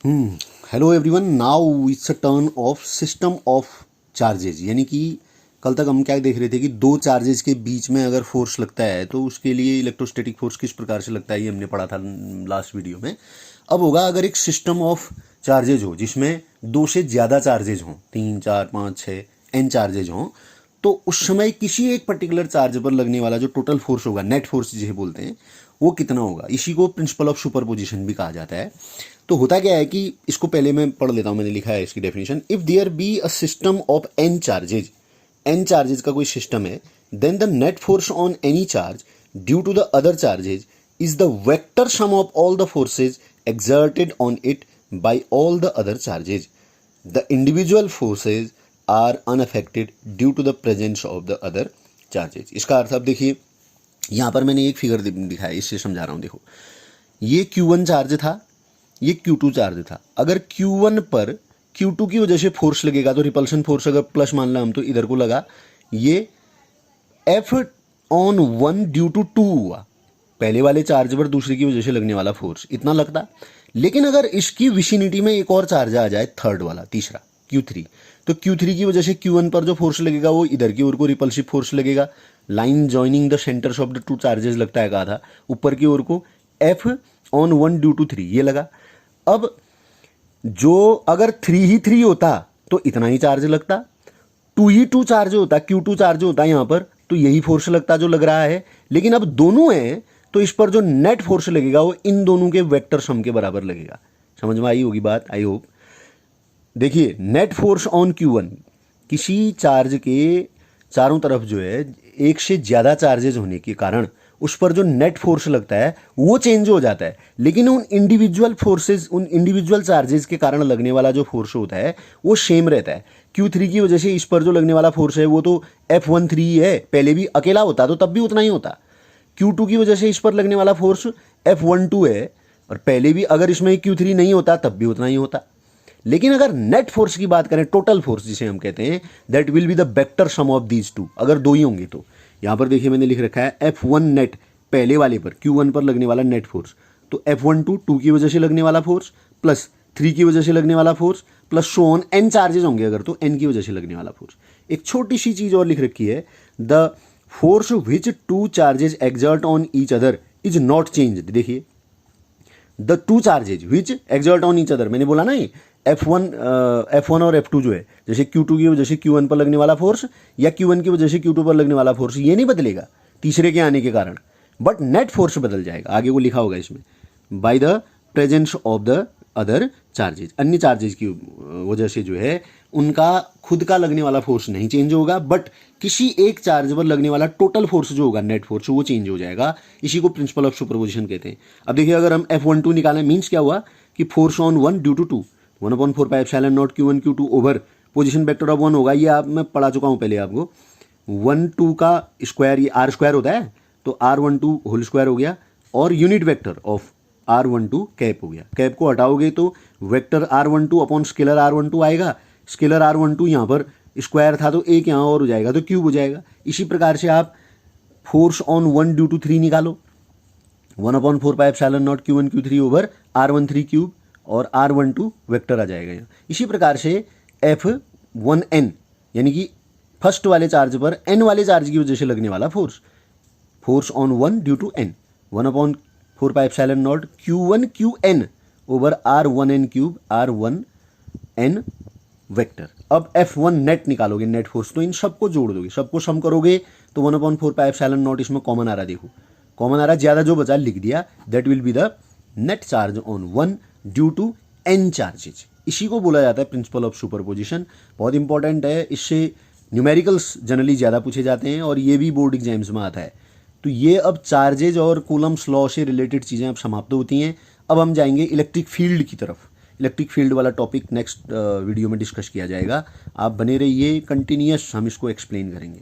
Hello everyone, now it's a turn off system of charges. यानी कि कल तक हम क्या देख रहे थे कि दो चार्जेज के बीच में अगर फोर्स लगता है तो उसके लिए इलेक्ट्रोस्टैटिक फोर्स किस प्रकार से लगता है, ये हमने पढ़ा था लास्ट वीडियो में। अब होगा अगर एक सिस्टम ऑफ चार्जेज हो जिसमें दो से ज़्यादा चार्जेज हों, 3 4 5 6 एन चार्जेज हों, तो उस समय किसी एक पर्टिकुलर चार्ज पर लगने वाला जो टोटल फोर्स होगा, नेट फोर्स जिसे बोलते हैं, वो कितना होगा। इसी को प्रिंसिपल ऑफ सुपरपोजिशन भी कहा जाता है। तो होता क्या है कि इसको पहले मैं पढ़ लेता हूं, मैंने लिखा है इसकी definition. If there be a system of n charges का कोई सिस्टम है, then the net force on any charge due to the other charges is the vector sum of all the forces exerted on it by all the other charges. The individual forces are unaffected due to the presence of the other charges. इसका अर्थ अब देखिए, यहाँ पर मैंने एक figure दिखाया, इससे समझा रहा हूँ। देखो, ये Q1 चार्ज था, ये Q2 चार्ज था। अगर Q1 पर Q2 की वजह से फोर्स लगेगा तो रिपल्शन फोर्स अगर प्लस मान ला हम, तो इधर को लगा, ये F/1 ड्यू टू 2 हुआ। पहले वाले चार्ज पर दूसरे की वजह से लगने वाला फोर्स इतना लगता। लेकिन अगर इसकी विसिनिटी में एक और चार्ज आ जाए, थर्ड वाला, तीसरा Q3, तो Q3 की वजह से Q1 पर जो फोर्स लगेगा वो इधर की ओर को रिपल्सिव फोर्स लगेगा। Line joining the centres of the two charges लगता है, कहा था, ऊपर की ओर को F/1 ड्यू टू 3 ये लगा। अब जो अगर 3 ही 3 होता तो इतना ही चार्ज लगता, 2 ही 2 चार्ज होता, Q2 चार्ज होता यहाँ पर, तो यही फोर्स लगता जो लग रहा है। लेकिन अब दोनों हैं तो इस पर जो नेट फोर्स लगेगा वो इन दोनों के वेक्टर सम के बराबर लगेगा। समझ में आई होगी बात, आई होप। देखिए, नेट फोर्स ऑन Q1, किसी चार्ज के चारों तरफ जो है एक से ज़्यादा चार्जेज होने के कारण उस पर जो नेट फोर्स लगता है वो चेंज हो जाता है। लेकिन उन इंडिविजुअल फोर्सेज, उन इंडिविजुअल चार्जेस के कारण लगने वाला जो फोर्स होता है वो सेम रहता है। Q3 की वजह से इस पर जो लगने वाला फोर्स है वो तो F13 है, पहले भी अकेला होता तो तब भी उतना ही होता। Q2 की वजह से इस पर लगने वाला फोर्स F12 है, और पहले भी अगर इसमें Q3 नहीं होता तब भी उतना ही होता। लेकिन अगर नेट फोर्स की बात करें, टोटल फोर्स जिसे हम कहते हैं, that will be the vector sum of these two. अगर दो ही होंगे तो यहाँ पर देखिए मैंने लिख रखा है F1 नेट, पहले वाले पर Q1 पर लगने वाला नेट फोर्स, तो F12 2 की वजह से लगने वाला फोर्स प्लस 3 की वजह से लगने वाला force plus so on an charges होंगे अगर, तो एन की वजह से लगने वाला फोर्स। एक छोटी सी चीज और लिख रखी है, the force which two charges exert on each other is not changed. देखिए, the two charges which exert on each other, मैंने बोला ना, F1 और F2 जो है, जैसे Q2 की वजह से Q1 पर लगने वाला फोर्स या Q1 की वजह से Q2 पर लगने वाला फोर्स, ये नहीं बदलेगा तीसरे के आने के कारण, बट नेट फोर्स बदल जाएगा। आगे वो लिखा होगा इसमें, by the presence of the other charges, अन्य चार्जेज की वजह से जो है उनका खुद का लगने वाला फोर्स नहीं चेंज होगा, बट किसी एक चार्ज पर लगने वाला टोटल फोर्स जो होगा, नेट फोर्स, वो चेंज हो जाएगा। इसी को प्रिंसिपल ऑफ सुपरपोजिशन कहते हैं। अब देखिए, अगर हम F12 निकालें, मीन्स क्या हुआ कि force on 1 due to 2, 1/4πε0 Q1 Q2 over position vector of 1 होगा। ये आप मैं पढ़ा चुका हूँ पहले आपको, 1 2 का स्क्वायर, ये R² होता है, तो R12 होल स्क्वायर हो गया, और unit vector of R12 cap हो गया। कैप को हटाओगे तो vector R12 upon scalar R12 आएगा। स्केलर R12 यहाँ पर स्क्वायर था तो एक यहाँ और हो जाएगा, तो क्यूब हो जाएगा। इसी प्रकार से आप फोर्स ऑन 1 ड्यू टू 3 निकालो, 1/4πε0 Q1 Q3 over R13 cube, और R12 वेक्टर आ जाएगा यहाँ। इसी प्रकार से F1n, यानी कि फर्स्ट वाले चार्ज पर n वाले चार्ज की वजह से लगने वाला force, force on 1 due to n, 1/4πε0 Q1 QN over R1n cube R1n vector. अब F1 नेट निकालोगे, नेट फोर्स, तो इन सबको जोड़ दोगे, सबको सम करोगे तो 1/4πε0 इसमें कॉमन आ रहा, देखो कॉमन आ रहा, ज़्यादा जो बचा लिख दिया, that will be the net charge on 1 due to n charges. इसी को बोला जाता है प्रिंसिपल ऑफ सुपरपोजिशन। बहुत इंपॉर्टेंट है, इससे न्यूमेरिकल्स जनरली ज़्यादा पूछे जाते हैं और ये भी बोर्ड एग्जाम्स में आता है। तो ये अब चार्जेज और कूलम्स लॉ से रिलेटेड चीज़ें अब समाप्त होती हैं। अब हम जाएंगे इलेक्ट्रिक फील्ड की तरफ। इलेक्ट्रिक फील्ड वाला टॉपिक नेक्स्ट वीडियो में डिस्कस किया जाएगा। आप बने रहिए, कंटिन्यूअस हम इसको एक्सप्लेन करेंगे।